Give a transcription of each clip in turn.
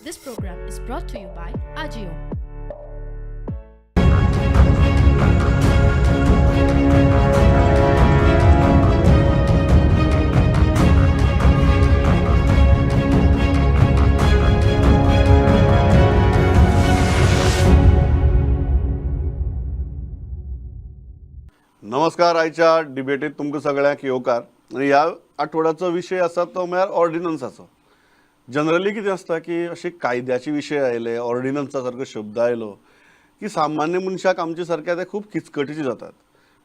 This program is brought to you by Acharya. नमस्कार. आयच्या डिबेटीत तुमकां सगळ्यांक येवकार. आनी ह्या आठवड्याचो विशय आसा तो म्हळ्यार ऑर्डिनन्साचो. जनरली कितें आसता की अशे कायद्याचे विशय आयले, ऑर्डिनन्सा सारको शब्द आयलो की सामान्य मनशाक आमचे सारक्या ते खूब किचकटीचे जातात.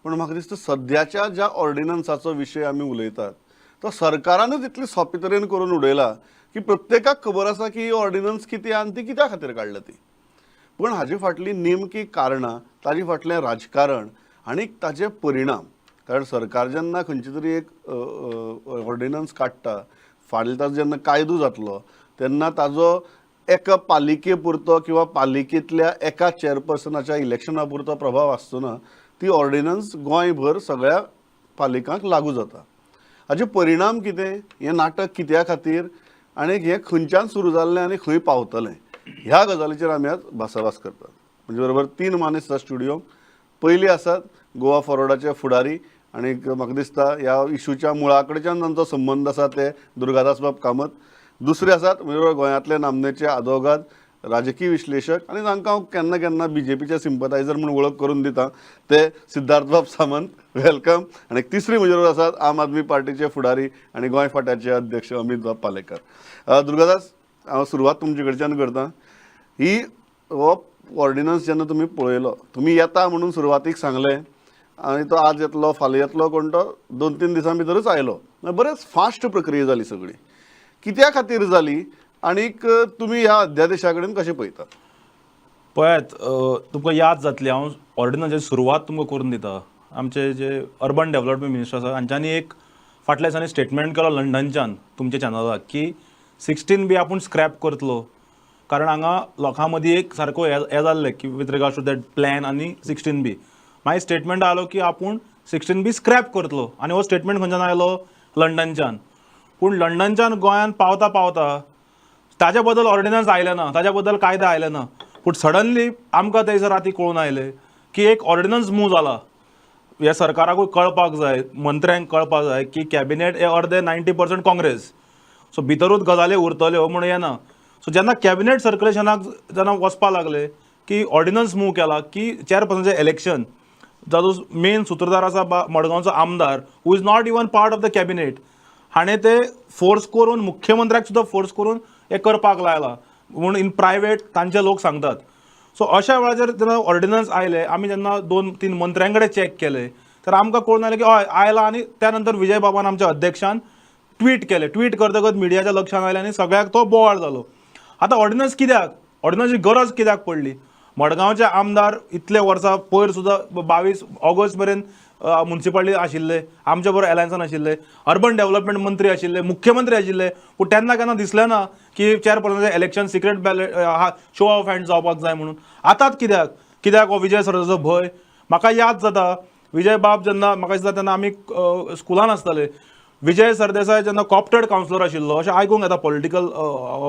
पण म्हाका दिसता सद्याच्या ज्या ऑर्डिनन्साचो विशय आमी उलयतात तो सरकारानूच इतले सोंपे तरेन करून उडयला की प्रत्येकाक खबर आसा की ही ऑर्डिनन्स कितें आनी ती कित्या खातीर काडल्या ती. पण हाजे फाटली नेमकी कारणां, ताजे फाटलें राजकारण आनी ताजे परिणाम. कारण सरकार जेन्ना खंयची तरी एक ऑर्डिनन्स काडटा, फाल्यां ताजो जेन्ना कायदो जातलो तेन्ना ताजो एका पालिके पुरतो किंवा पालिकेंतल्या एका चेअरपर्सनाच्या इलेक्शना पुरतो प्रभाव आसचो ती ऑर्डिनन्स गोंयभर सगळ्या पालिकांक लागू जाता. हाजे परिणाम कितें, हें नाटक कित्या खातीर आनी हें खंयच्यान सुरू जाल्लें आनी खंय पावतलें, ह्या गजालीचेर आमी आज भासाभास करतात. म्हणजे बरोबर 3 मानेस्त आसा स्टुडिओ. पयली आसात गोवा फॉरवर्डाचे फुडारी आनी म्हाका दिसता ह्या इशूच्या मुळा कडच्यान तांचो संबंद आसा ते दुर्गादास बाब कामत. दुसरे आसात म्हणजे गोंयांतले नामनेचे आदवोगाद, राजकीय विश्लेशक आनी तांकां हांव केन्ना केन्ना बीजेपीचे सिंपथायझर म्हणून वळख करून दिता ते सिद्धार्थ बाब सामंत. वेलकम. आनी तिसरी म्हजे बरोबर आसात आम आदमी पार्टीचे फुडारी आनी गोंय फांट्याचे अध्यक्ष अमित बाब पालेकर. दुर्गादास, हांव सुरवात तुमचे कडच्यान करता. ही हो ऑर्डिनन्स जेन्ना तुमी पळयलो, तुमी येता म्हणून सुरवातीक सांगलें आनी तो आज येतलो फाल्यां येतलो कोण तो 2-3 दिसां भितरच आयलो. बरेच फास्ट प्रक्रिया जाली सगळी. कित्या खातीर जाली आनीक तुमी ह्या अध्यादेशा कडेन कशें पळयतात? पळयात, तुमकां याद जातली, हांव ऑर्डिनन्साची सुरवात तुमकां करून दिता. आमचे जे अर्बन डेव्हलपमेंट मिनिस्टर आसा हांच्यांनी एक फाटल्या दिसांनी स्टेटमेंट केलो लंडनच्यान तुमच्या चॅनलाक की 16B आपूण स्क्रॅप करतलो. कारण हांगा लोकां मदीं एक सारको हें जाल्लें की with regards to that plan आनी 16B. मागीर स्टेटमेंट आयलो की आपूण 16B स्क्रॅप करतलो. आनी हो स्टेटमेंट खंयच्यान आयलो? लंडनच्यान. पूण लंडनच्यान गोंयान पावता पावता ताज्या बद्दल ऑर्डिनन्स आयले ना, ताज्या बद्दल कायदे आयले ना. पूण सडनली आमकां थंयसर राती कळून आयलें की एक ऑर्डिनन्स मूव जाला. ह्या सरकाराकूय कळपाक जाय, मंत्र्यांक कळपाक जाय की कॅबिनेट हे अर्दे 90% काँग्रेस. सो भितरूच गजाली उरतल्यो म्हूण येना. सो जेन्ना कॅबिनेट सर्क्युलेशनाक जेन्ना वचपा लागले की ऑर्डिनन्स मूव केला की चेअरपर्सनाचें इलेक्शन, जाचो मेन सुत्रधार आसा मडगांवचो आमदार who is not even part of the cabinet, हाणें ते फोर्स करून मुख्यमंत्र्याक सुद्दां फोर्स करून हें करपाक लायला म्हूण इन प्रायवेट तांचे लोक सांगतात. सो अशा वेळाचेर जेन्ना ऑर्डिनन्स आयले, आमी जेन्ना 2-3 मंत्र्यां कडेन चॅक केले तर आमकां कळून आयलें की हय आयला. आनी त्या नंतर विजय बाबान आमच्या अध्यक्षान ट्वीट केलें. ट्वीट करतकच मिडियाच्या लक्षांत आयलें आनी सगळ्याक तो बोवाळ जालो. आतां ऑर्डिनन्स कित्याक, ऑर्डिनन्सची गरज कित्याक पडली? मडगांवचे आमदार इतले वर्सां पयर सुद्दां 22 ऑगस्ट मेरेन म्युनिसिपालिटी आशिल्ले, आमच्या बरोबर एलायन्सान आशिल्ले, अर्बन डेव्हलपमेंट मंत्री आशिल्ले, मुख्यमंत्री आशिल्ले. पूण तेन्ना केन्ना दिसलें ना की चेअरपर्सनाचें election secret ballot show of hand जावपाक जाय म्हणून. आतांच कित्याक कित्याक हो विजय सरदेसायचो भंय? म्हाका याद जाता विजय बाब जेन्ना म्हाका दिसता तेन्ना आमी स्कुलान आसताले, विजय सरदेसाय जेन्ना कॉप्टेड कावन्सिलर आशिल्लो, अशें आयकूंक येता पॉलिटिकल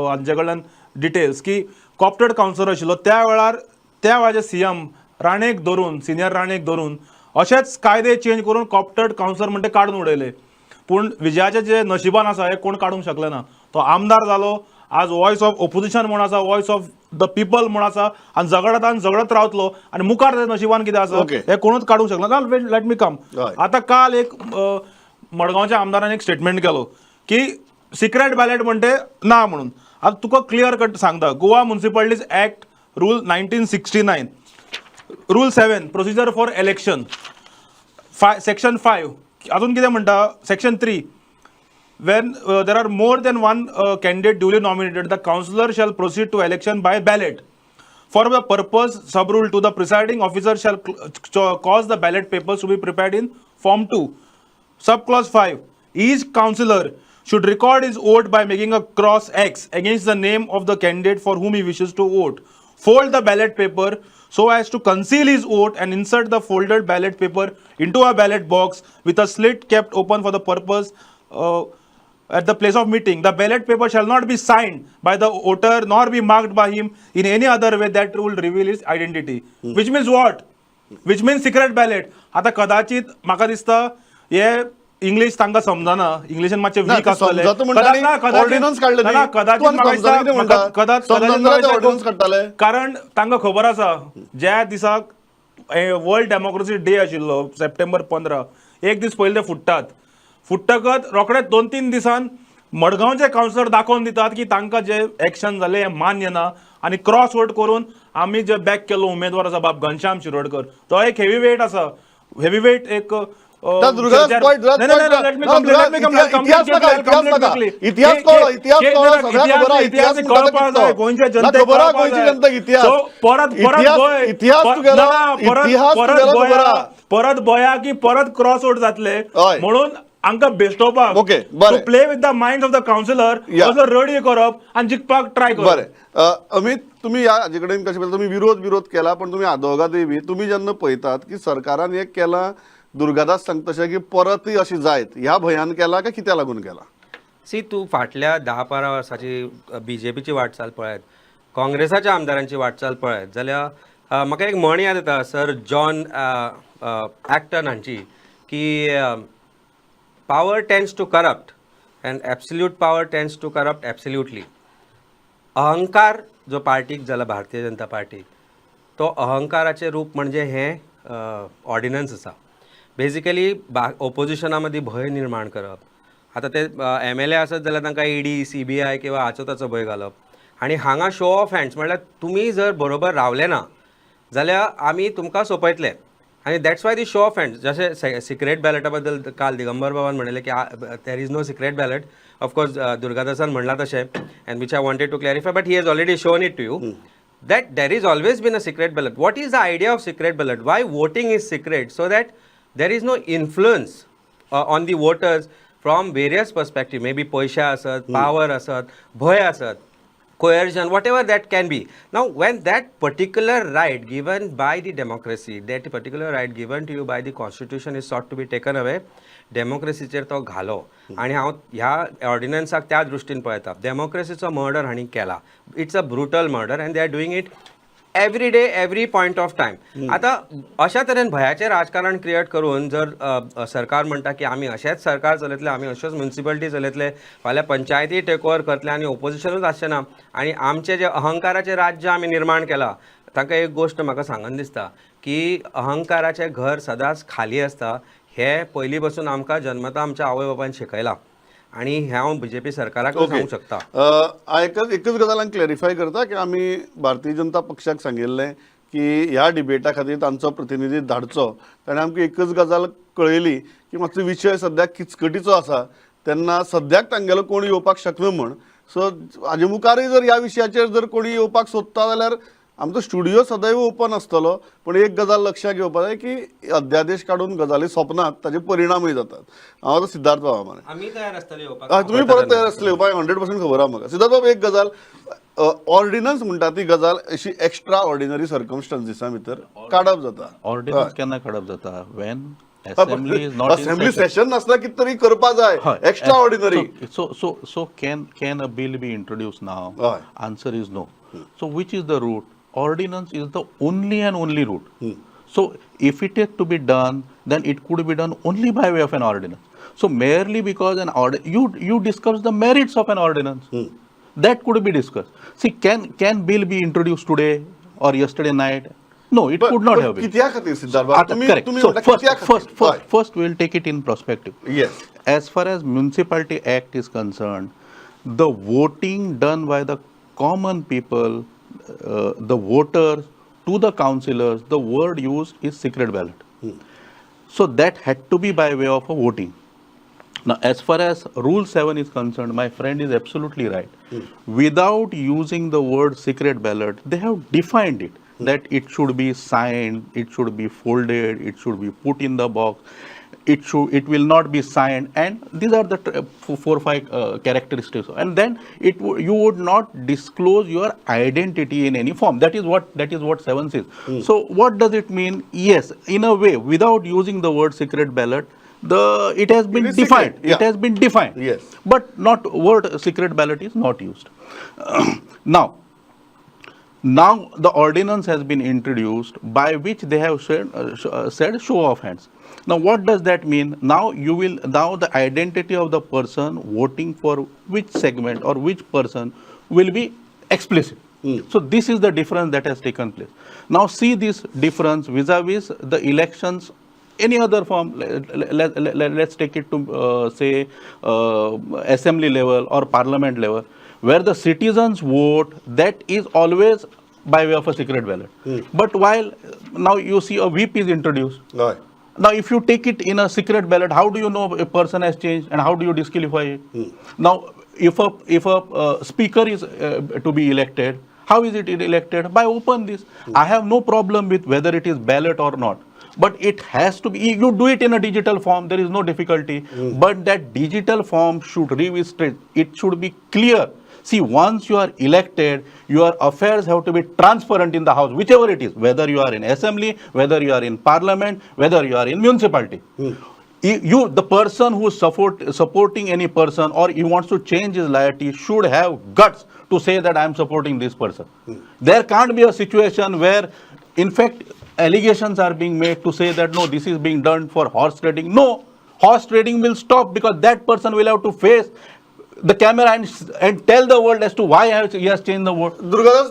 हांचे कडल्यान डिटेल्स की कॉप्टेड कावन्सिलर आशिल्लो त्या वेळाचे सीएम राणेक धरून, सिनियर राणेक धरून अशेच कायदे चेंज करून कॉप्टेड कावन्सिलर म्हणटे काडून उडयले. पूण विजयाचे जे नशिबान आसा हे कोण काडूंक शकले ना. तो आमदार जालो, आज वॉयस ऑफ ओपोजिशन म्हूण आसा, वॉयस ऑफ द पीपल म्हूण आसा आनी झगडत रावतलो. आनी मुखार ते नशिबान कितें आसा हे कोणूच काडूंक शकना. लेट मी कम. आतां काल एक मडगांवच्या आमदारान एक स्टेटमेंट केलो की सिक्रेट बॅलेट म्हणटे ना म्हणून. आतां तुका क्लियर कट सांगता, Goa municipalities act rule 1969 rule 7 procedure for election section 5 अजून कितें म्हणटा section 3 when there are more than one candidate duly nominated, the councillor shall proceed to election by ballot. For the purpose, sub-rule 2, the presiding officer shall cause the ballot papers to be prepared in Form 2. Subclause 5, each councillor should record his vote by making a cross X against the name of the candidate for whom he wishes to vote. Fold the ballot paper so as to conceal his vote and insert the folded ballot paper into a ballot box with a slit kept open for the purpose at the place of meeting, the ballot paper shall not be signed by the voter nor be marked by him in any other way that will reveal his identity. Which means what? Which means secret ballot. आता कदाचित म्हाका दिसता हे English तांकां समजना, इंग्लिशान मातशें weak आसतले. Ordnance काढले कारण तांकां खबर आसा ज्या दिसाक वर्ल्ड डेमोक्रेसी डे आशिल्लो सप्टेंबर 15, एक दीस पयले फुट्टकच रोखडेच 2-3 दिसान मडगांवचे कावन्सिलर दाखोवन दितात की तांकां जे एक्शन जाले हें मान्य ना आनी क्रॉस वोट करून आमी जे बॅक केलो उमेदवार आसा बाब घनश्याम शिरोडकर तो एक हेवी वेट आसा. हेवी वेट एक परत गोंया की परत क्रॉस वोट जातले म्हणून आमकां बेस्टोवपाक to play with the mind of the councillor असो रेडी करप आनी जिखपाक ट्राय करप. बरें अमित, तुम्ही या हाजे कडेन कशें पळयता, तुम्ही विरोध केला पण तुम्ही आदवोगादूय बी तुम्ही जेन्ना पळयतात की सरकारान एक केला, दुर्गादास सांगता तशें की परतय अशी जायत ह्या भंयान केला काय कित्या लागून केला? सी तूं फाटल्या 10-12 वर्सांची BJPची वाटचाल पळयत, काँग्रेसाच्या आमदारांची वाटचाल पळयत जाल्यार म्हाका एक म्हण याद येता सर जॉन एक्टन हांची की power tends to corrupt and absolute power tends to corrupt absolutely. अहंकार जो पार्टीक जाला भारतीय जनता पार्टीक तो अहंकाराचे रूप म्हणजे हे ऑर्डिनन्स आसा. बेजिकली ओपोजिशना मदीं भंय निर्माण करप. आतां ते MLA आसत जाल्यार तांकां ED, CBI किंवा हाचो ताचो भंय घालप. आनी हांगा शो ऑफ हँड्स म्हळ्यार तुमी जर बरोबर रावले ना जाल्यार आमी तुमकां सोंपयतले. आणि that's why the show of hands. जसे सिक्रेट बॅलेटा बद्दल काल दिगंबर बाबान म्हणले की there is no secret ballot. Of course दुर्गादासान म्हणला तशें and which I wanted to clarify but he has already shown it to you that there is always been a secret ballot. What is the idea of secret ballot? Why voting is secret? So that there is no influence on the voters from various perspectives. Maybe paisha asat, power asat, bhoy asat, coercion, whatever that can be. Now when that particular right given by the democracy, that particular right given to you by the constitution is sought to be taken away, डेमोक्रेसीचेर तो घालो. आणि हांव ह्या ऑर्डिनन्साक त्या दृश्टीन पळयता. डेमोक्रेसीचो murder हांणी केला. It's a brutal murder and they are doing it every day every point of time. आतां अशा तरेन भयाचें राजकारण क्रिएट करून जर सरकार म्हणटा की आमी अशेंच सरकार चलयतले, आमी अश्योच म्युनिसिपालिटी चलयतले, फाल्यां पंचायती टेक ओवर करतले आनी ओपोजिशनूच आसचें ना आनी आमचें जें अहंकाराचें राज्य आमी निर्माण केलां तांकां एक गोश्ट म्हाका सांगन दिसता की अहंकाराचें घर सदांच खाली आसता. हे पयलीं पासून आमकां जन्मता आमच्या आवय बापायन शिकयलां आनी हें हांव BJP सरकाराक सांगूंक शकता. एकच गजाल हांव क्लॅरिफाय करता की आमी भारतीय जनता पक्षाक सांगिल्लें की ह्या डिबेटा खातीर तांचो प्रतिनिधी धाडचो. ताणें आमकां एकच गजाल कळयली की मातसो विशय सद्याक किचकटीचो आसा तेन्ना सद्याक तांगेलो कोण येवपाक शकना म्हण. सो हाजे मुखारय जर ह्या विशयाचेर जर कोणी येवपाक सोदता जाल्यार आमचो स्टुडियो सदैव ओपन आसतलो. पण एक गजाल लक्षात घेवपाक जाय की अध्यादेश काडून गजाली सोंपनात ताजे परिणामय जातात. हांव आतां सिद्धार्थ बाबा माने आमी तयार आसतले येवपाक. तुमी परत तयार आसतले येवपाक 100% खबर आहा म्हाका. सिद्धार्थ बाबा एक गजाल ऑर्डिनन्स म्हणटा ती गजाल अशी एक्स्ट्रा ऑर्डिनरी सर्कमस्टन्सिसा भितर काडप जाता. ऑर्डिनन्स केन्ना काडप जाता वेन असेंब्ली सेशन नासता कितें तरी करपा जाय extra ordinary. So can a bill be introduced now? Answer is no. So which is the route? Ordinance is the only and only route. So if it is to be done, then it could be done only by way of an ordinance. So merely because you discuss the merits of an ordinance, that could be discussed. See, can bill be introduced today or yesterday night? No, it could not have been. कित्या खातीर Siddharth? Correct. So first we will take it in perspective. Yes. As far as Municipality Act is concerned, the voting done by the common people, the voters to the councillors, the word used is secret ballot. So that had to be by way of a voting. Now, as far as Rule 7 is concerned, my friend is absolutely right. Without using the word secret ballot, they have defined it, that it should be signed, it should be folded, it should be put in the box, it will not be signed, and these are the 4 or 5 characteristics. And then you would not disclose your identity in any form. That is what 7 says. So what does it mean? Yes, in a way, without using the word secret ballot, it has been It is defined. secret, yeah. It has been defined. Yes. But not word secret ballot is not used. Now the ordinance has been introduced by which they have said show of hands. Now what does that mean? Now the identity of the person voting for which segment or which person will be explicit. So this is the difference that has taken place. Now see this difference vis-a-vis the elections, any other form. Let's take it to say assembly level or parliament level, where the citizens vote, that is always by way of a secret ballot. But while now you see a whip is introduced. Right. Now, if you take it in a secret ballot, how do you know a person has changed and how do you disqualify it? Now, if a speaker is to be elected, how is it elected? By open this. I have no problem with whether it is ballot or not. But it has to be, you do it in a digital form, there is no difficulty. But that digital form should revisit, it should be clear. See, once you are elected, your affairs have to be transparent in the house, whichever it is, whether you are in assembly, whether you are in parliament, whether you are in municipality. The person who is supporting any person or he wants to change his loyalty should have guts to say that I am supporting this person. There can't be a situation where, in fact, allegations are being made to say that no, this is being done for horse trading. No, horse trading will stop because that person will have to face the camera and tell the world as to why he has changed the vote.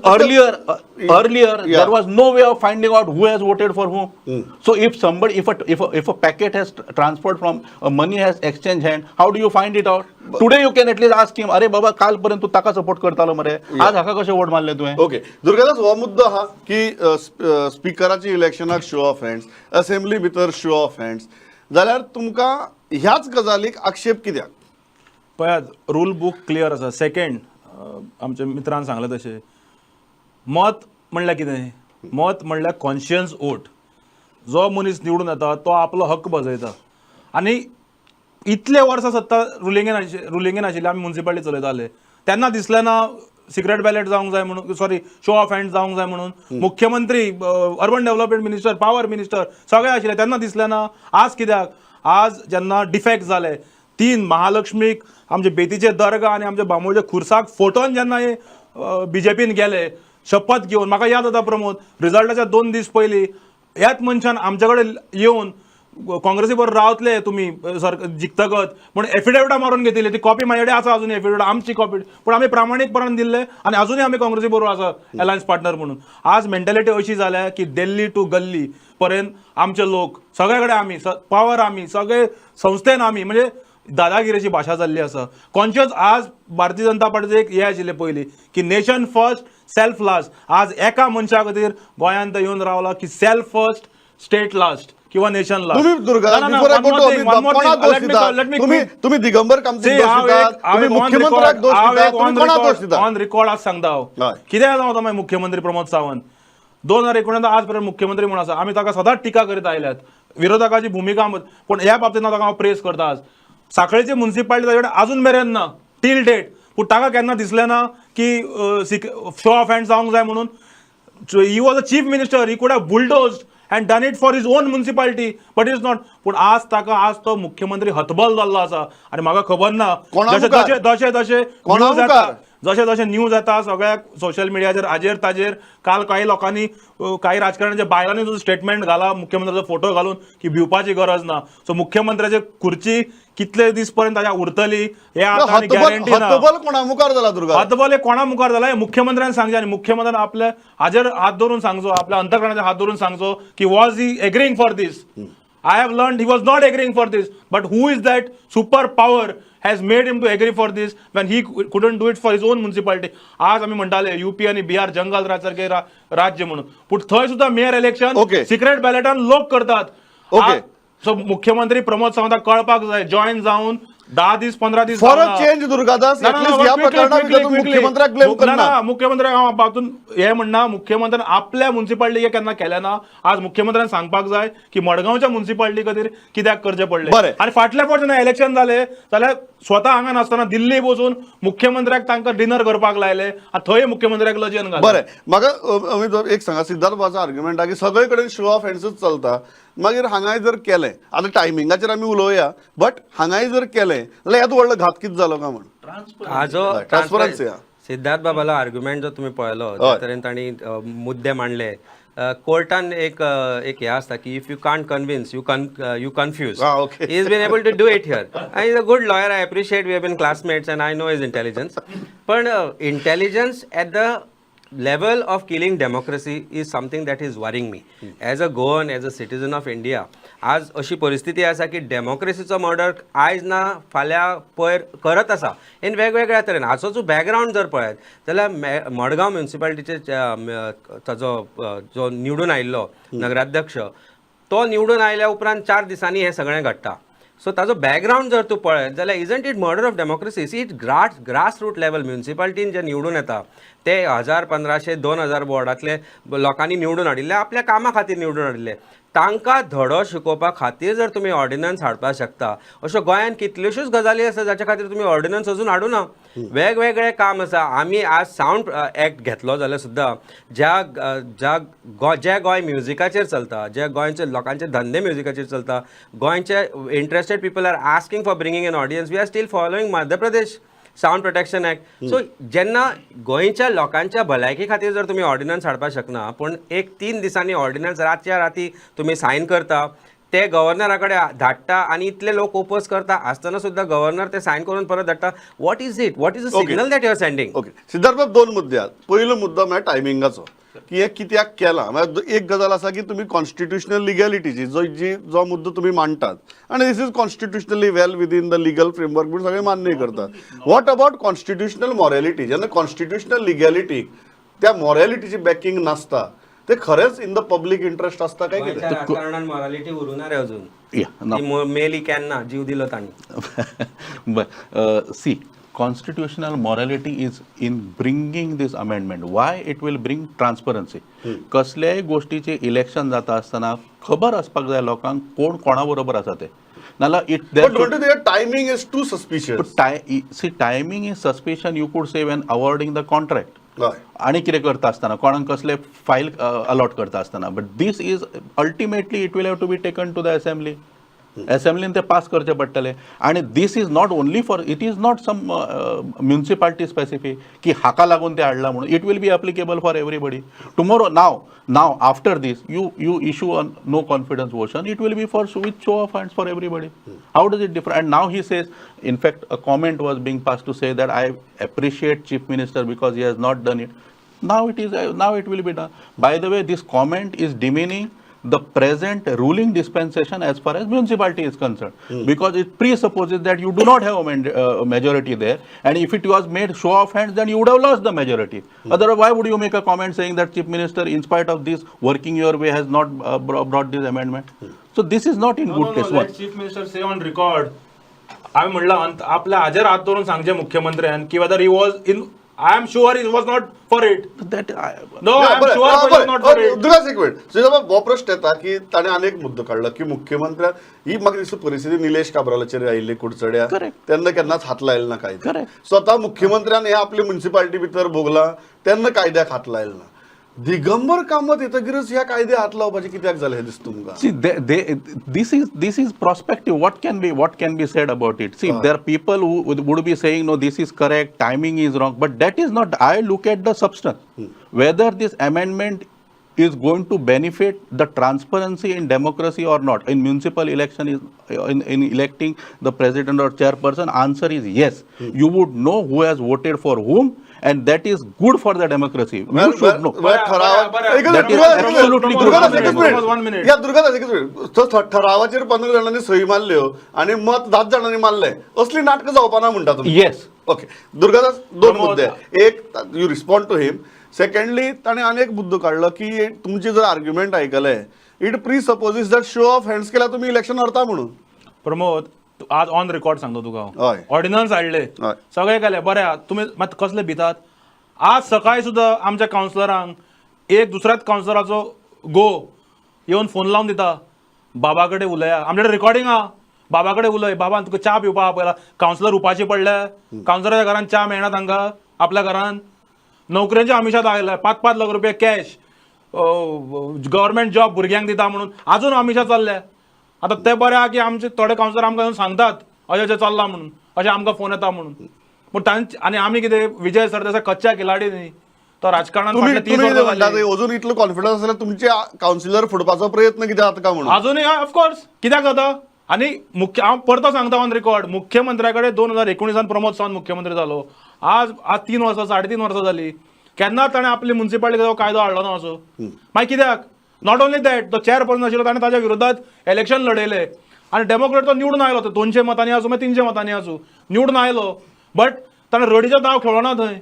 Earlier there was no way of finding out who has voted for whom. So if a packet has transferred from money has exchanged hand, how do you find it out? Today you can at least ask him, अरे बाबा कालपर्यंत तू ताका support करतालो मरे, आज हाका कशे vote मारले तुवें? ओके, दुर्गादास हो मुद्दो हा की स्पीकराची इलेक्शनाक शो ऑफ हँड्स, असेंब्ली भितर शो ऑफ हँड्स, जाल्यार तुमकां ह्याच गजालीक आक्षेप कित्याक? पळयात, रूल बुक क्लियर आसा. सेकंड, आमच्या मित्रान सांगलें तशें, मत म्हणल्यार कितें? मत म्हणल्यार कॉन्शियन्स वोट. जो मनीस निवडून येता तो आपलो हक्क बजयता. आनी इतले वर्सां सत्ता रुलिंगेन आशिल्ले, आमी म्युनिसिपालिटी चलयताले तेन्ना दिसलें ना सिक्रेट बॅलेट जावंक जाय म्हणून, सॉरी शो ऑफ हँड्स जावंक जाय म्हणून. मुख्यमंत्री, urban development minister, power minister सगळे आशिल्ले तेन्ना दिसलें ना. आज कित्याक? आज जेन्ना डिफेक्ट जाले, 3 महालक्ष्मीक आमचे बेतीचे दर्गा आनी आमच्या बांबोळच्या खुर्साक फोटोन जेन्ना हे बीजेपीन गेले शपथ घेवन, म्हाका याद जाता प्रमोद, रिजल्टाच्या 2 दीस पयलीं ह्याच मनशान आमचे कडेन येवन काँग्रेसी बरोबर रावतले तुमी जिखतगत म्हणून एफिडेविटां मारून घेतिल्ली. ती कॉपी म्हाजे कडेन आसा अजून एफिडेविट, आमची कॉपी, पूण आमी प्रामाणीकपणान दिल्ले आनी अजूनय आमी काँग्रेसी बरोबर आसा अलायन्स पार्टनर म्हणून. आज मेंटॅलिटी अशी जाल्या की दिल्ली टू गल्ली पर्यंत आमचे लोक सगळे कडेन आमी, पॉवर आमी, सगळे संस्थेन आमी, म्हणजे दादागिरीची भाषा जाल्ली आसा. कॉन्शियस आज भारतीय जनता पार्टीचे एक हे आशिल्ले पयलीं की नेशन फर्स्ट सेल्फ लास्ट. आज एका मनशा खातीर गोंयांत येवन रावला की सेल्फ फर्स्ट स्टेट लास्ट किंवा नेशन लास्ट. तुम्ही दिगंबर कामतीक मुख्यमंत्र्याक दोष दिता, तुम्ही कोणाक दोष दिता? ऑन रेकॉर्ड आज सांगता हांव, कित्याक जावं मागीर मुख्यमंत्री प्रमोद सावंत 2019 आज पर्यंत मुख्यमंत्री म्हणून आसा. आमी ताका सदांच टिका करीत आयल्यात, विरोधकाची भुमिका, पण ह्या बाबतींत ताका हांव प्रेस करता. आज साखळेची म्युनिसिपालिटी ताचे कडेन अजून मेरेन ना टील डेट, पूण ताका केन्ना दिसलें ना की शो ऑफ हँड्स जावंक जाय म्हणून. He was a chief minister, he could have bulldozed and done it for his own municipality, but it's not. पूण आज तो मुख्यमंत्री हतबल जाल्लो आसा आनी म्हाका खबर ना जशे न्यूज येता सगळ्या सोशल मिडियाचेर हाजेर ताजेर. काल काही लोकांनी, काही राजकारण्याच्या बायलांनी जो स्टेटमेंट घाला मुख्यमंत्र्याचो फोटो घालून की भिवपाची गरज ना. सो मुख्यमंत्र्याची खुर्ची कितले दीस पर्यंत ताच्या उरतली हे आता गॅरंटी ना. हतबल हे कोणा मुखार जाला हे मुख्यमंत्र्यान सांगचे आनी मुख्यमंत्र्यान आपल्या हाजेर हात धरून सांगचो, आपल्या अंतकरणाचेर हात धरून सांगचो की was he agreeing for this. I have learned he was not agreeing for this, but who is that superpower has made him to agree for this when he couldn't do it for his own municipality? आज आम्ही म्हणटाले UP आणि बिहार जंगल राज सारखे राज्य म्हणून, पण थंय सुद्धा मेयर इलेक्शन सिक्रेट बॅलेटान लोक करतात. सो मुख्यमंत्री प्रमोद सावंताक कळपाक जाय, जॉईन जाऊन 10 दीस 15 दीस फॉर अ चेंज दुर्गादास मुख्यमंत्र्याक ब्लेम करना. मुख्यमंत्र्याक हांव बाबतून हे म्हणना, मुख्यमंत्र्यान आपल्या म्युनिसिपालिटीक केन्ना केलें ना. आज मुख्यमंत्र्यान सांगपाक जाय की मडगांवच्या म्युनिसिपालिटी खातीर कित्याक करचें पडलें. आनी फाटल्या फावट जेन्ना इलेक्शन जालें जाल्यार स्वता हांगा नासतना दिल्ली बसून मुख्यमंत्र्याक तांकां डिनर करपाक लायले आनी थंय मुख्यमंत्र्याक लजन घातलें. बरें, म्हाका एक सांगा, सिद्धार्थ बाबाचो आर्ग्युमेंट आहा की सगळे कडेन शो ऑफ हँड्सच चलता, मागीर हांगाय जर केलें आतां टायमिंगाचेर आमी उलोवया बट हांगाय जर केलें जाल्यार येदो व्हडलो घात कितें जालो काय म्हण हाजो ट्रान्सपरन्सी सिद्धार्थ बाबालो आर्ग्युमेंट जो तुम्ही पळयलो त्या तरेन तांणी मुद्दे मांडले कोर्टान एक हे आसता की if you can't convince you confuse he is been able to do it here I is a good lawyer I appreciate we have been classmates and I know his intelligence पण intelligence at the level of killing democracy is something that is worrying me as a Goan, as a citizen of India. आज अशी परिस्थिती आसा की डेमोक्रेसीचो murder आयज ना फाल्यां पयर करत आसा इन वेगवेगळ्या तरेन. हाचो जो बॅकग्रावंड जर पळयत जाल्यार मडगांव म्युनिसिपालिटीचे ताजो जो निवडून आयिल्लो नगराध्यक्ष तो निवडून आयल्या उपरांत 4 दिसांनी हे सगळें घडटा. सो ताजो बॅकग्रावंड जर तूं पळयत जाल्यार isn't it murder of democracy. See it grass root level म्युनिसिपालिटीन जे निवडून येता ते 1500-2000 वॉर्डांतले लोकांनी निवडून हाडिल्ले आपल्या कामा खातीर निवडून हाडिल्ले. तांकां धडो शिकोवपा खातीर जर तुमी ऑर्डिनन्स हाडपाक शकता अश्यो गोंयांत कितल्योश्योच गजाली आसा जाच्या खातीर तुमी ऑर्डिनन्स अजून हाडूना. वेगवेगळे काम आसा. आमी आज सावंड एक्ट घेतलो जाल्यार सुद्दां जे गोंय म्युझिकाचेर चलता, जे गोंयचे लोकांचे धंदे म्युझिकाचेर चलता, गोंयचे interested people are asking for bringing an audience. We are still following Madhya Pradesh sound protection act. So जेन्ना गोंयच्या लोकांच्या भलायकी खातीर जर तुमी ऑर्डिनन्स हाडपाक शकना पूण एक 3 दिसांनी ऑर्डिनन्स रातच्या राती तुमी सायन करता ते गव्हर्नरा कडेन धाडटा आनी इतले लोक ओपोज करता आसतना सुद्दां गव्हर्नर ते सायन करून परत धाडटा. What is it? What is the signal that you are sending? Okay Siddharth बाब 2 मुद्दे आहेत. पयलो मुद्दो म्हळ्यार टायमिंगाचो की हे कित्याक केला. एक गजाल आसा की तुम्ही कॉन्स्टिट्युशनल लिगॅलिटीची जो मुद्दो तुम्ही मांडटात आणि this is constitutionally well within the legal framework म्हणून सगळे मान्य करतात. What about constitutional morality? जेन्ना कॉन्स्टिट्युशनल लिगॅलिटीक त्या मॉरॅलिटीची बॅकिंग नासता ते खरेंच इन द पब्लीक इंटरेस्ट आसता काय कितें? राजकारणान मॉरॅलिटी उरूना रे अजून. मेली केन्ना जीव दिलो तांणी. See, constitutional morality is in bringing this amendment. Why it will bring transparency? कसल्याय गोष्टीचे इलेक्शन जाता असताना खबर असपाक जाय लोकांक कोण कोणा बरोबर आसा ते. नाल्यार it timing is too suspicious. See timing is suspicion you could say when awarding the contract आणि कितें करता आसतना कोणाक कसले फायल अलॉट करता आसतना. But this is ultimately it will have to be taken to the assembly. असेंब्लीन ते पास करचे पडटले आणि this is not only for it is not some municipality specific की हाका लागून ते हाडला म्हणून. It will be applicable for everybody. Tomorrow now after this you issue a no confidence motion it will be for with show of hands for everybody. How does it differ? And now he says in fact a comment was being passed to say that I appreciate chief minister because he has not done it. Now it will be done. By the way, this comment is demeaning the present ruling dispensation as far as municipality is concerned, because it presupposes that you do not have a majority there, and if it was made show of hands then you would have lost the majority. Otherwise why would you make a comment saying that chief minister in spite of this working your way has not brought this amendment? So this is not in good taste. Let chief minister say on record. आम्ही म्हणलं आपल्या हाजेर हात धरून सांगचे मुख्यमंत्र्यान की whether he was in. I am sure he was not for it. No I am sure he was not for it. दुसरा एक मिनिट हो प्रश्न येता की ताणें अनेक मुद्दो काढला की मुख्यमंत्र्यान ही म्हाका दिसता परिस्थिती निलेश काब्रालाचेर आयिल्ली कुडचड्या तेन्ना केन्नाच हात लायलो ना कायदे. स्वता मुख्यमंत्र्यान हे आपली म्युनिसिपालिटी भितर भोगला तेन्ना कायद्याक हात लायलो ना. दिगंबर कामत येतकीरच ह्या कायदे हात लावपाचे कित्याक जालें हे दिसता तुमकां? See, this is prospective. What can be said about it? See, there are people who would be saying no, this is correct, timing is wrong, but that is not. I look at the substance. Whether this amendment is going to benefit the transparency in democracy or not. In municipal election, in electing the president or chairperson, answer is yes. You would know who has voted for whom, and that is good for the democracy. You should know. That is absolutely good. या दुर्गादास एकच minute. ठरावाचेर 15 जणांनी सही मारल्यो आणि मत 10 जणांनी मारले असली नाटकं जावपा ना म्हणटा तुम्ही? Yes. ओके दुर्गादास 2 मुद्दे. एक you respond to him. Secondly ताणें अनेक मुद्दो काढलो की तुमचे जर आर्ग्युमेंट आयकले it presupposes that show of hands केल्यार तुम्ही इलेक्शन हरता म्हणून. प्रमोद आज ऑन रेकॉर्ड सांगतो तुका. हय. ऑर्डिनन्स हाडले सगळे केले बरें. तुम्ही मात कसले भितात? आज सकाळी सुद्दां आमच्या कावन्सिलरांक एक दुसऱ्याच कावन्सिलराचो गो येवन फोन लावन दिता बाबा कडेन उलया. आमचे रेकॉर्डिंग आहा. बाबा कडेन उलय. बाबा तुका च्या पिवपा पयला. कावन्सिलर उपाशी पडले. कावन्सिलराच्या घरान च्या मेळना तांकां. आपल्या घरान नोकऱ्यांच्या आमिशात आयल्या 5-5 लाख रुपया कॅश. गव्हर्मेंट जॉब भुरग्यांक दिता म्हणून अजून आमिशा चालल्या. आता ते बरें आहा की आमचे थोडे कावन्सिलर आमकां सांगतात अशें चल्लां म्हणून, अशें आमकां फोन येता म्हणून. पूण तांचे आनी आमी कितें विजय सरदेसाय कच्च्या खिलाडी न्ही, तो राजकारणांत तुम्ही फाटले 30 तुम्ही वर्सां म्हणटा जालीं. ते अजून इतलो कॉन्फिडन्स आसल्यार तुमचे कावन्सिलर फुडपाचो प्रयत्न कितें जाता काय म्हणून अजूनही ऑफकोर्स कित्याक जाता. आणि हांव परतो सांगता ऑन रेकॉर्ड, मुख्यमंत्र्या कडेन 2019 प्रमोद सावंत मुख्यमंत्री जालो. आज 3 वर्सां 3.5 वर्सां जाली, केन्ना ताणें आपली म्युनिसिपालिटी कायदो हाडलो ना असो. मागीर कित्याक? नॉट ओन्ली दॅट, तो चेअरपर्सन आशिल्लो ताणें ताच्या विरोधात इलेक्शन लडयलें आनी डेमोक्रेट तो निवडून आयलो. तो 200 मतांनी आसूं मागीर 300 मतांनी आसूं निवडून आयलो. बट ताणें रडीचो दाव खेळ्ळो ना थंय.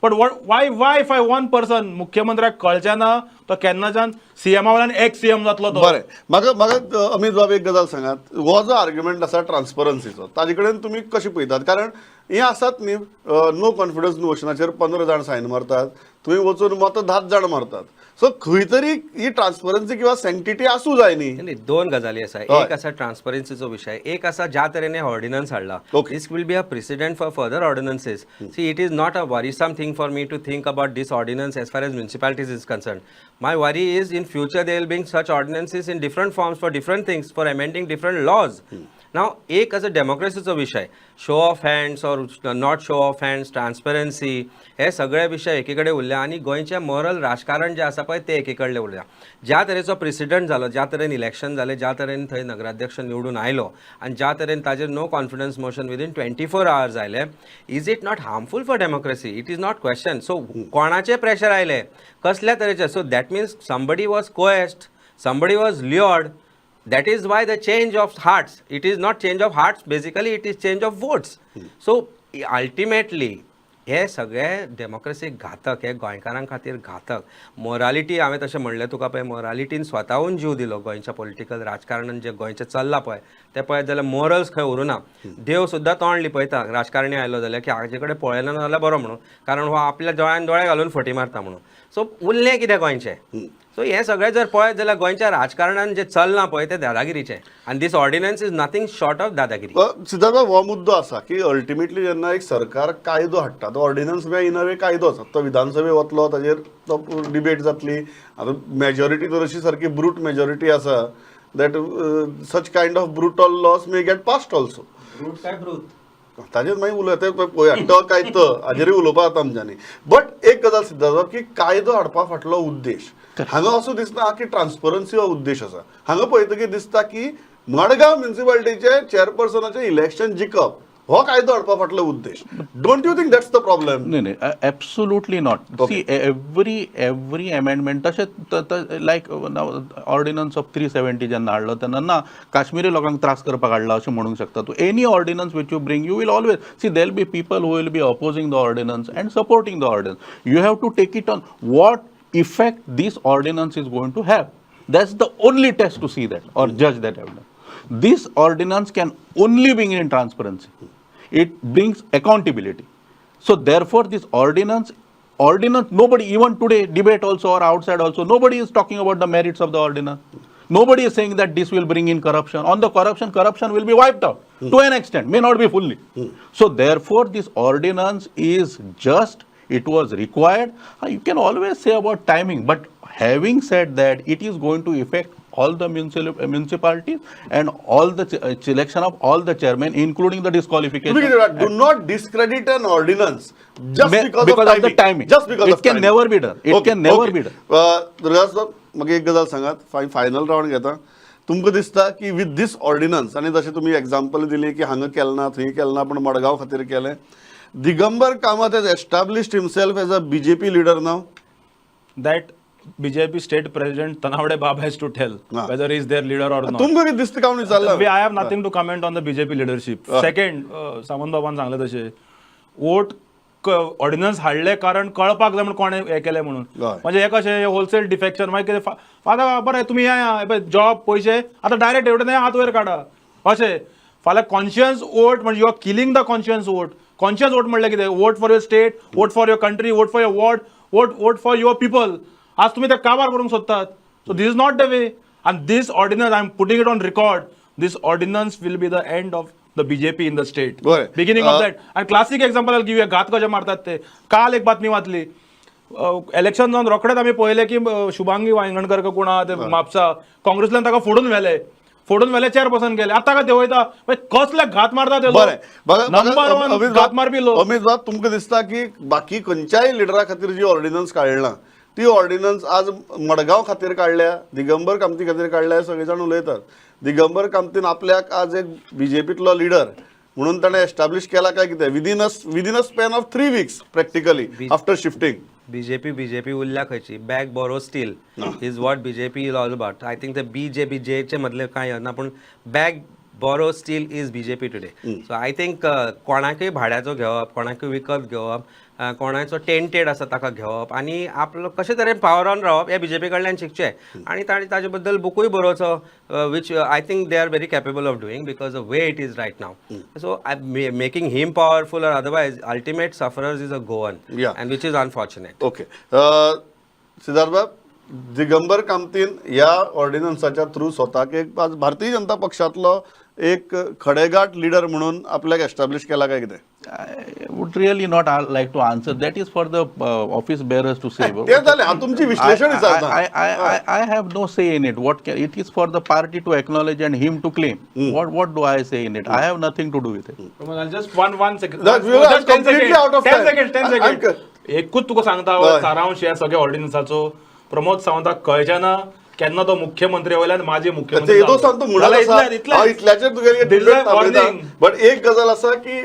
But why if I one person मुख्यमंत्र्याक कळचें ना तो केन्नाच्यान सीएमा वयल्यान एक्स सीएम जातलो तो. बरें, म्हाका अमित बाब एक गजाल सांगात. हो जो आर्ग्युमेंट आसा ट्रान्सपरन्सीचो ताजे कडेन तुमी कशें पळयतात? कारण हे आसात न्ही, नो कॉन्फिडन्स मोशनाचेर 15 जाण सायन मारतात, थंय वचून मात 10 जाण मारतात. सो खंय तरी ही ट्रान्सपरन्सी किंवा सँक्टिटी आसूं जाय न्ही. नाही, दोन गजाली आसा. एक आसा ट्रान्सपरन्सीचो विषय, एक आसा ज्या तरेने ऑर्डिनन्स हाडला. This will be a president for further ordinances. See, it is not a worrisome thing for me to think about this ordinance as far as municipalities is concerned. My worry is in future they will bring such ordinances in different forms for different things, for amending different laws. Now, एक as a democracyचो विषय, show of hands और not show of hands, transparency, हे सगळे विषय एकीकडे उरल्या आणि गोंयचें मॉरल राजकारण जे आसा पळय ते एकीकडे उरल्या. ज्या तरेचो प्रेसिडेंट जालो, ज्या तरेन इलेक्शन जालें, ज्या तरेन थंय नगराध्यक्ष निवडून आयलो आनी ज्या तरेन ताजेर no confidence motion within 24 hours आयलें, is it not harmful for democracy? It is not question. So कोणाचें प्रेशर आयलें, कसल्या तरेचें? So that means somebody was coerced, somebody was lured. That is why the change of hearts, it is not change of hearts, basically it is change of votes. So ultimately हे सगळे डेमोक्रेसीक घातक, हे गोंयकारां खातीर घातक. मोरालिटी हांवें तशें म्हणलें तुका पळय, मोरालिटीन स्वताहून जीव दिलो गोंयच्या पॉलिटिकल राजकारणान जें गोंयचें चल्लां पळय तें पळयत जाल्यार मोरल्स खंय उरूना. देव सुद्दां तोंड लिपयता राजकारणी आयलो जाल्यार की हाजे कडेन पळयना जाल्यार बरो म्हणून, कारण हो आपल्या दोळ्यान दोळे घालून फटी मारता म्हणून. सो उरलें कितें गोंयचें? सो हे सगळें जर पळयत जाल्यार गोंयच्या राजकारणान जें चलना पळय तें दादागिरीचें. आनी this ordinance is nothing short of दादागिरी. सिद्धार्थ बाब, हो मुद्दो आसा की अल्टिमेटली जेन्ना एक सरकार कायदो हाडटा, तो ऑर्डिनन्स इन अ वे कायदो आसा, तो विधानसभेक वतलो, ताजेर तो डिबेट जातली. आतां मेजॉरिटी तर अशी सारकी ब्रूट मेजॉरिटी आसा that such kind of brutal loss may gate passed also. Brute काय ब्रूट? ताजेर मागीर उलयता पळया ट काय त हाजेरूय उलोवपा जाता आमच्यांनी. बट एक गजाल सिद्धार्थ की कायदो हाडपा फाटलो उद्देश हांगा असो दिसता की ट्रान्सपरन्सी हो उद्देश आसा. हांगा पळयतकीर दिसता की मडगांव म्युनिसिपालिटीचे चेअरपर्सनाचें इलेक्शन जिखप हो कायदो हाडपा फाटलो उद्देश. Don't you think that's the problem? No, absolutely not. See, every amendment, like now ordinance of 370 जेन्ना हाडलो तेन्ना ना काश्मीरी लोकांक त्रास करपाक हाडला अशें म्हणूंक शकता तूं. Any ordinance which you bring, you will always see there will be people who will be opposing the ordinance and supporting the ordinance. You have to take it on what effect this ordinance is going to have. That's the only test to see that or judge that evidence. This ordinance can only bring in transparency. It brings accountability. So therefore this ordinance, nobody, even today debate also or outside also, nobody is talking about the merits of the ordinance. Nobody is saying that this will bring in corruption. On the corruption will be wiped out to an extent, may not be fully. So therefore this ordinance is just, it was required. You can always say about timing, but having said that, it is going to affect all the municipalities and all the selection of all the chairmen, including the disqualification. Do not discredit an ordinance just because of the timing. Just because it can never be done. It can never be done. म्हाका एक गजाल सांगात, final round घेता. तुमकां दिसता की with this ordnance, आनी जशें तुमी एग्जांपल दिली की हांगा केलें ना थंय केलें ना पण मडगांव खातीर केलें, Digambar Kamat has established himself as a BJP leader now? That BJP state president Tanawade Baba has to tell whether he is their leader or not. तुमकां कितें दिसता काय म्हणून विचारला? I have nothing to comment on the BJP leadership. Second, Sawant बाबान सांगलें तशें vote ordnance हाडले कारण कळपाक जाय म्हणून कोणें हें केलें म्हणून. म्हणजे हे कशें होलसेल डिफेक्शन, मागीर कितें फाल्यां बरें तुमी या जॉब पयशे आतां डायरेक्ट एवढे हात वयर काडा अशें. फाल्यां कॉन्शियस वोट म्हणजे you are killing the conscious vote. Conscious vote म्हणल्यार कितें? Vote for your state, vote for your country, vote for your ward, vote for your people. आज तुम्ही ते काबार करूंक सोदतात. So this is not the way. And this ordinance, I am putting it on record, this ordinance will be the end of the BJP in the state. Beginning of that. And classic example I give you. घात कशे मारतात ते. काल एक बातमी वाचली, election जावन रोखडेच आमी पळयलें की शुभांगी वांयगणकर काय कोण आहा ते म्हापसा काँग्रेसल्यान ताका फोडून व्हेले चेअरपर्सन गेले आतां काय देंवयता कसले घात मारता ते बरें नंबर वन घात मारपी लोक अमित बाब तुमकां दिसता की बाकी खंयच्याय लिडरा खातीर जी ऑर्डिनन्स काडला ती ऑर्डिनन्स आज मडगांव खातीर काडल्या दिगंबर कामती खातीर काडल्या सगळे जाण उलयतात दिगंबर कामतीन आपल्याक आज एक बीजेपीतलो लिडर म्हणून ताणें एस्टाब्लिश केला काय कितें within a span of 3 weeks practically after shifting BJP उरल्या खंयची bag borrow steal is what BJP is all about I think ते बीजेचे मदले कांय ना पूण bag borrow steal is BJP today so I think कोणाकय भाड्याचो घेवप कोणाकय विकत घेवप कोणाचो टेंटेड आसा ताका घेवप आनी आपलो कशे तरेन पावर ऑन रावप हे बीजेपी कडल्यान शिकचे आनी ताणें ताजे बद्दल बुकूय बरोवचो which I think they are very capable of doing because the way it is right now so making him powerful or otherwise ultimate sufferers is a Goan and which is unfortunate okay Siddharth बाब दिगंबर कामतीन ह्या ऑर्डिनन्साच्या through स्वताक एक आज भारतीय जनता पक्षातलो एक खडेगाठ leader म्हणून आपल्याक establish केला काय कितें I would really not like to answer. That is for the office bearers to say. ते जालें हांव तुमची विश्लेषण विचारता I have no say in it. It is for the party to acknowledge and him to claim. What do I say in it? I have nothing to do with it. Just one second. That we are completely out of 10 time. seconds. एकूच तुका सांगता सारांश ह्या सगळ्या ऑर्डिनन्साचो प्रमोद सावंताक कळचे ना केन्ना तो मुख्यमंत्री वयल्यान माजी मुख्यमंत्री बट एक गजाल आसा की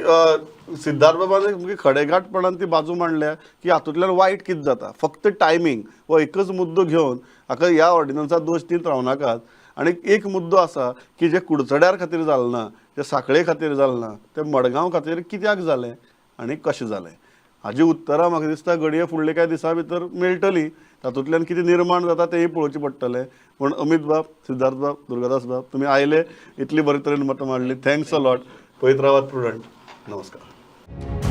सिद्धार्थ बाबान खडेगाठपणान ती बाजू मांडल्या की हातूंतल्यान वायट कितें जाता फक्त टायमींग हो एकच मुद्दो घेवन हाका ह्या ऑर्डिनन्सात दोश तीन रावनाकात आनी एक मुद्दो आसा की जे कुडचड्यार खातीर जालें ना जे साखळे खातीर जालें ना ते मडगांव खातीर कित्याक जालें आनी कशें जालें हाजी उत्तरां म्हाका दिसता घडये फुडले कांय दिसा भितर मेळटलीं तातूंतल्यान कितें निर्माण जाता तेंय पळोवचें पडटलें पूण अमित बाब सिद्धार्थ बाब दुर्गादास बाब तुमी आयले इतली बरे तरेन मतां मांडली थँक्स अ लॉट पळयत रावात प्रुडंट नमस्कार